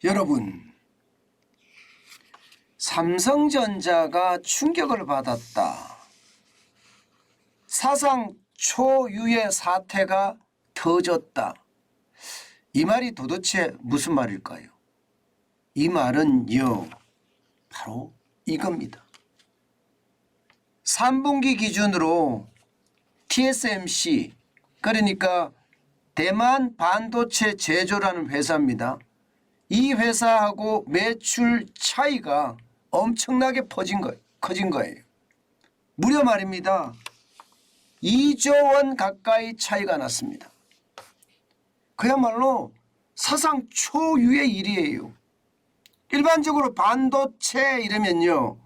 여러분, 삼성전자가 충격을 받았다. 사상 초유의 사태가 터졌다. 이 말이 도대체 무슨 말일까요? 이 말은요, 바로 이겁니다. 3분기 기준으로 TSMC, 그러니까 대만 반도체 제조라는 회사입니다. 이 회사하고 매출 차이가 엄청나게 커진 거예요. 무려 말입니다. 2조 원 가까이 차이가 났습니다. 그야말로 사상 초유의 일이에요. 일반적으로 반도체 이러면요,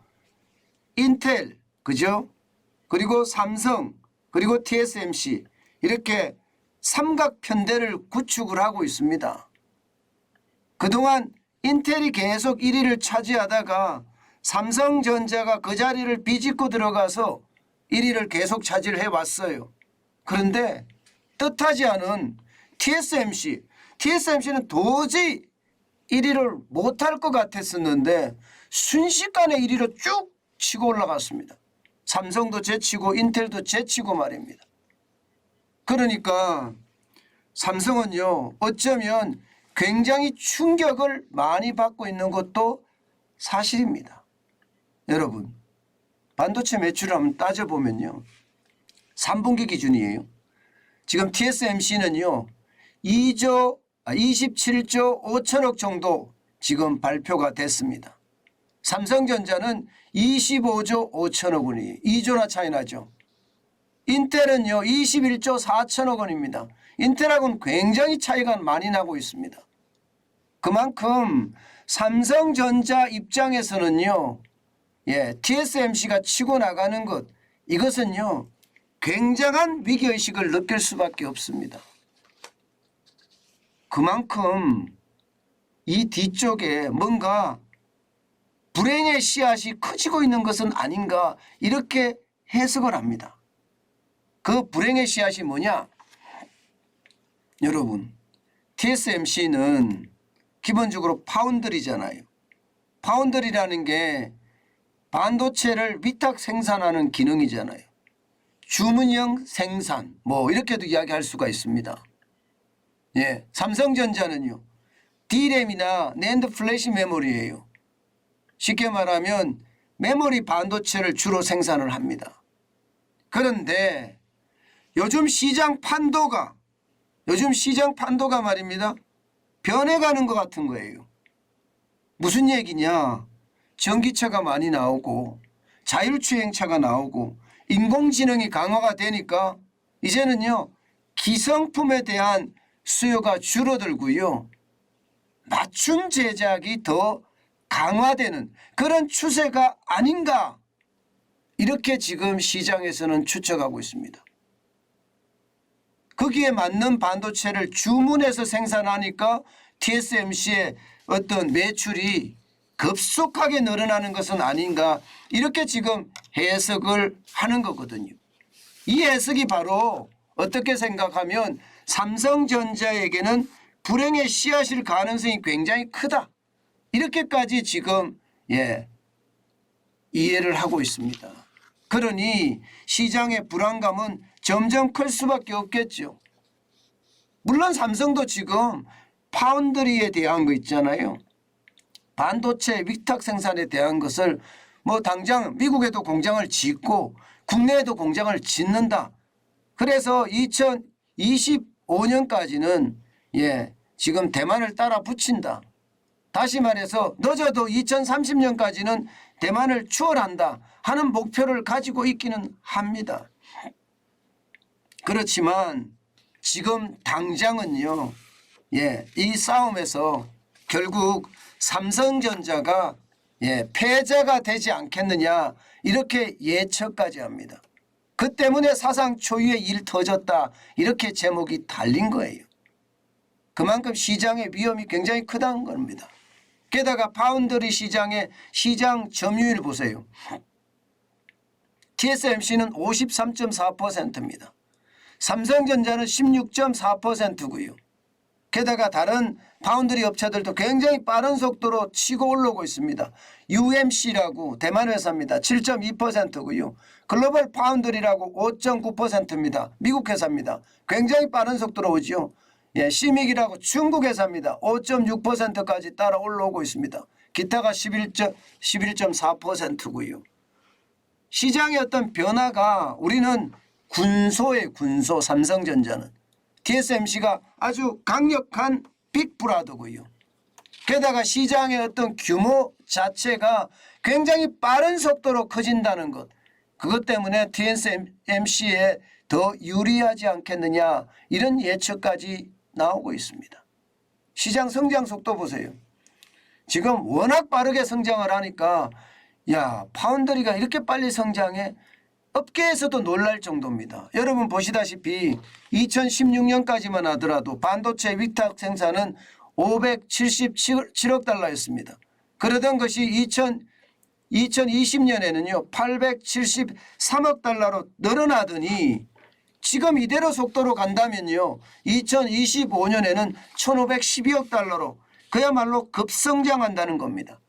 인텔, 그죠? 그리고 삼성, 그리고 TSMC 이렇게 삼각편대를 구축을 하고 있습니다. 그동안 인텔이 계속 1위를 차지하다가 삼성전자가 그 자리를 비집고 들어가서 1위를 계속 차지해 왔어요. 그런데 뜻하지 않은 TSMC는 도저히 1위를 못할 것 같았었는데 순식간에 1위로 쭉 치고 올라갔습니다. 삼성도 제치고 인텔도 제치고 말입니다. 그러니까 삼성은요, 어쩌면 굉장히 충격을 많이 받고 있는 것도 사실입니다. 여러분, 반도체 매출을 한번 따져보면요, 3분기 기준이에요. 지금 TSMC는요 27조 5천억 정도 지금 발표가 됐습니다. 삼성전자는 25조 5천억 원이에요. 2조나 차이 나죠. 인텔은요 21조 4천억 원입니다. 인텔하고는 굉장히 차이가 많이 나고 있습니다. 그만큼 삼성전자 입장에서는요, TSMC가 치고 나가는 것, 이것은요 굉장한 위기의식을 느낄 수밖에 없습니다. 그만큼 이 뒤쪽에 뭔가 불행의 씨앗이 커지고 있는 것은 아닌가, 이렇게 해석을 합니다. 그 불행의 씨앗이 뭐냐? 여러분, TSMC는 기본적으로 파운드리잖아요. 파운드리라는 게 반도체를 위탁 생산하는 기능이잖아요. 주문형 생산, 이렇게도 이야기할 수가 있습니다. 삼성전자는요, D램이나 낸드 플래시 메모리예요. 쉽게 말하면 메모리 반도체를 주로 생산을 합니다. 그런데 요즘 시장 판도가 말입니다, 변해가는 것 같은 거예요. 무슨 얘기냐? 전기차가 많이 나오고 자율주행차가 나오고 인공지능이 강화가 되니까 이제는요 기성품에 대한 수요가 줄어들고요, 맞춤 제작이 더 강화되는 그런 추세가 아닌가, 이렇게 지금 시장에서는 추측하고 있습니다. 거기에 맞는 반도체를 주문해서 생산하니까 TSMC의 어떤 매출이 급속하게 늘어나는 것은 아닌가, 이렇게 지금 해석을 하는 거거든요. 이 해석이 바로 어떻게 생각하면 삼성전자에게는 불행의 씨앗일 가능성이 굉장히 크다, 이렇게까지 지금 이해를 하고 있습니다. 그러니 시장의 불안감은 점점 클 수밖에 없겠죠. 물론 삼성도 지금 파운드리에 대한 거 있잖아요. 반도체 위탁 생산에 대한 것을 당장 미국에도 공장을 짓고 국내에도 공장을 짓는다. 그래서 2025년까지는 지금 대만을 따라 붙인다. 다시 말해서 늦어도 2030년까지는 대만을 추월한다 하는 목표를 가지고 있기는 합니다. 그렇지만 지금 당장은요, 이 싸움에서 결국 삼성전자가 패자가 되지 않겠느냐, 이렇게 예측까지 합니다. 그 때문에 사상 초유의 일 터졌다, 이렇게 제목이 달린 거예요. 그만큼 시장의 위험이 굉장히 크다는 겁니다. 게다가 파운드리 시장의 시장 점유율 보세요. TSMC는 53.4%입니다. 삼성전자는 16.4%고요. 게다가 다른 파운드리 업체들도 굉장히 빠른 속도로 치고 올라오고 있습니다. UMC라고 대만 회사입니다. 7.2%고요. 글로벌 파운드리라고 5.9%입니다. 미국 회사입니다. 굉장히 빠른 속도로 오죠. 예, 시믹이라고 중국 회사입니다. 5.6%까지 따라 올라오고 있습니다. 기타가 11.4%고요. 시장의 어떤 변화가 우리는 군소의 군소 삼성전자는 TSMC가 아주 강력한 빅브라더고요. 게다가 시장의 어떤 규모 자체가 굉장히 빠른 속도로 커진다는 것. 그것 때문에 TSMC에 더 유리하지 않겠느냐 이런 예측까지 나오고 있습니다. 시장 성장 속도 보세요. 지금 워낙 빠르게 성장을 하니까 야 파운드리가 이렇게 빨리 성장해? 업계에서도 놀랄 정도입니다. 여러분 보시다시피 2016년까지만 하더라도 반도체 위탁 생산은 577억 달러였습니다. 그러던 것이 2020년에는요 873억 달러로 늘어나더니 지금 이대로 속도로 간다면요 2025년에는 1512억 달러로 그야말로 급성장한다는 겁니다.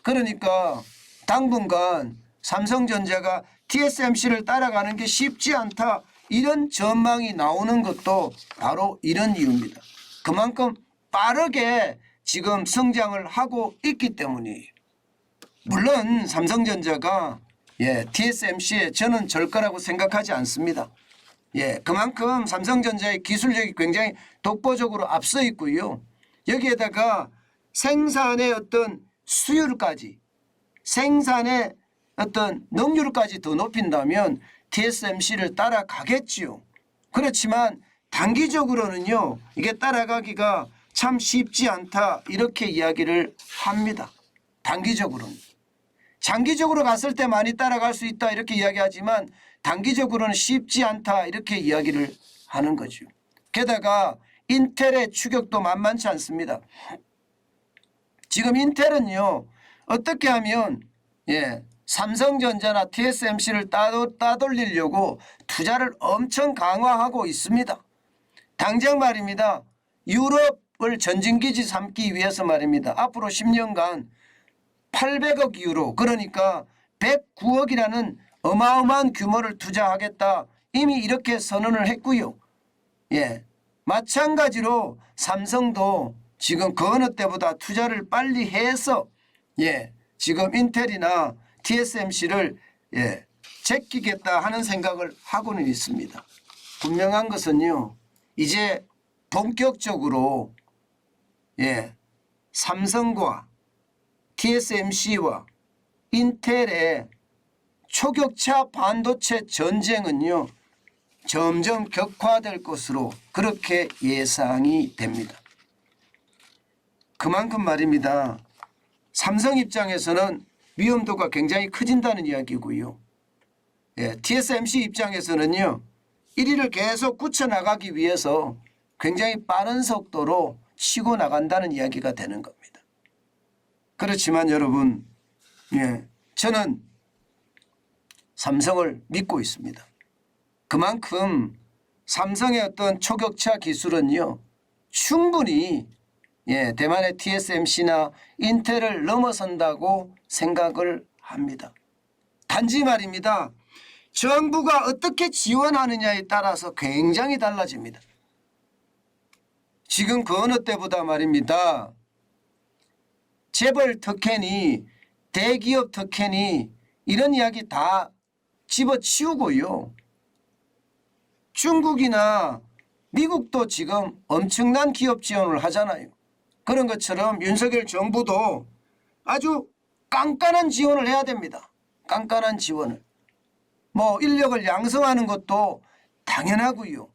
그러니까 당분간 삼성전자가 TSMC를 따라가는 게 쉽지 않다 이런 전망이 나오는 것도 바로 이런 이유입니다. 그만큼 빠르게 지금 성장을 하고 있기 때문이에요. 물론 삼성전자가 TSMC에 저는 절 거라고 생각하지 않습니다. 그만큼 삼성전자의 기술력이 굉장히 독보적으로 앞서 있고요. 여기에다가 생산의 어떤 수율까지 생산의 어떤 능률까지 더 높인다면 TSMC를 따라가겠지요. 그렇지만 단기적으로는요 이게 따라가기가 참 쉽지 않다 이렇게 이야기를 합니다. 단기적으로는. 장기적으로 갔을 때 많이 따라갈 수 있다 이렇게 이야기하지만 단기적으로는 쉽지 않다 이렇게 이야기를 하는 거죠. 게다가 인텔의 추격도 만만치 않습니다. 지금 인텔은요 어떻게 하면 삼성전자나 TSMC를 따돌리려고 투자를 엄청 강화하고 있습니다. 당장 말입니다. 유럽을 전진기지 삼기 위해서 말입니다. 앞으로 10년간 800억 유로 그러니까 109억이라는 어마어마한 규모를 투자하겠다. 이미 이렇게 선언을 했고요. 마찬가지로 삼성도 지금 그 어느 때보다 투자를 빨리 해서 지금 인텔이나 TSMC를 제끼겠다 하는 생각을 하고는 있습니다. 분명한 것은요. 이제 본격적으로 삼성과 TSMC와 인텔의 초격차 반도체 전쟁은요. 점점 격화될 것으로 그렇게 예상이 됩니다. 그만큼 말입니다. 삼성 입장에서는 위험도가 굉장히 커진다는 이야기고요. TSMC 입장에서는요. 1위를 계속 굳혀나가기 위해서 굉장히 빠른 속도로 치고 나간다는 이야기가 되는 겁니다. 그렇지만 여러분 저는 삼성을 믿고 있습니다. 그만큼 삼성의 어떤 초격차 기술은요. 충분히 대만의 TSMC나 인텔을 넘어선다고 생각을 합니다. 단지 말입니다. 정부가 어떻게 지원하느냐에 따라서 굉장히 달라집니다. 지금 그 어느 때보다 말입니다. 재벌 특혜니 대기업 특혜니 이런 이야기 다 집어치우고요. 중국이나 미국도 지금 엄청난 기업 지원을 하잖아요. 그런 것처럼 윤석열 정부도 아주 깐깐한 지원을 해야 됩니다. 깐깐한 지원을. 인력을 양성하는 것도 당연하고요.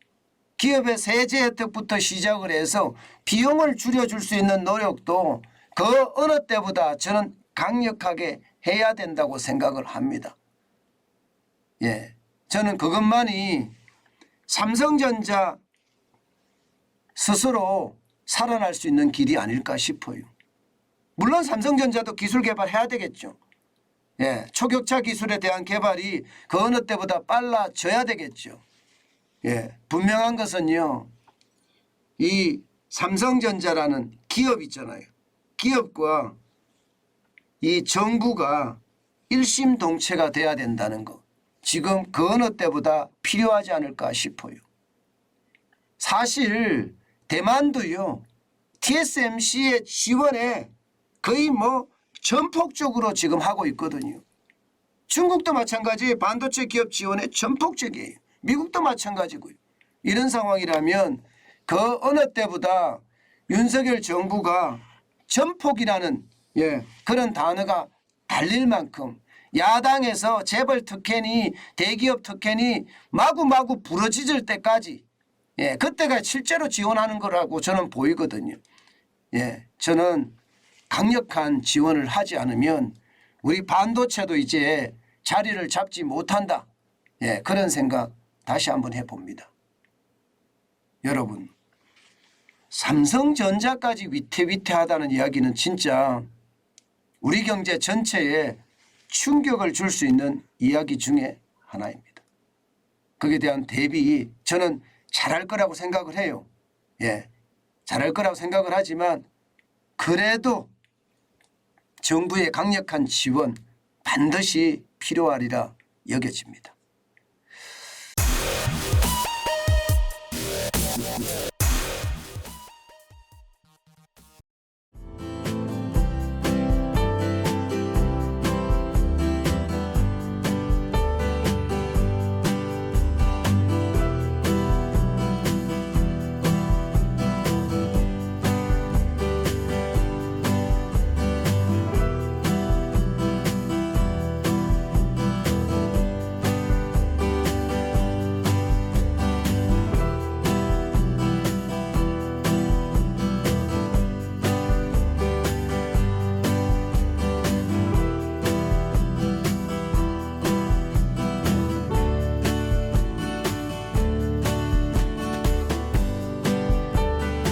기업의 세제 혜택부터 시작을 해서 비용을 줄여줄 수 있는 노력도 그 어느 때보다 저는 강력하게 해야 된다고 생각을 합니다. 저는 그것만이 삼성전자 스스로 살아날 수 있는 길이 아닐까 싶어요. 물론 삼성전자도 기술 개발해야 되겠죠. 초격차 기술에 대한 개발이 그 어느 때보다 빨라져야 되겠죠. 분명한 것은요. 이 삼성전자라는 기업 있잖아요. 기업과 이 정부가 일심동체가 돼야 된다는 거. 지금 그 어느 때보다 필요하지 않을까 싶어요. 사실 대만도요. TSMC의 지원에 거의 뭐 전폭적으로 지금 하고 있거든요. 중국도 마찬가지 반도체 기업 지원에 전폭적이에요. 미국도 마찬가지고요. 이런 상황이라면 그 어느 때보다 윤석열 정부가 전폭이라는 그런 단어가 달릴 만큼 야당에서 재벌 특혜니 대기업 특혜니 마구마구 부러지질 때까지 그때가 실제로 지원하는 거라고 저는 보이거든요. 저는 강력한 지원을 하지 않으면 우리 반도체도 이제 자리를 잡지 못한다. 그런 생각 다시 한번 해봅니다. 여러분, 삼성전자까지 위태위태하다는 이야기는 진짜 우리 경제 전체에 충격을 줄 수 있는 이야기 중에 하나입니다. 거기에 대한 대비 저는 잘할 거라고 생각을 해요. 잘할 거라고 생각을 하지만 그래도 정부의 강력한 지원 반드시 필요하리라 여겨집니다.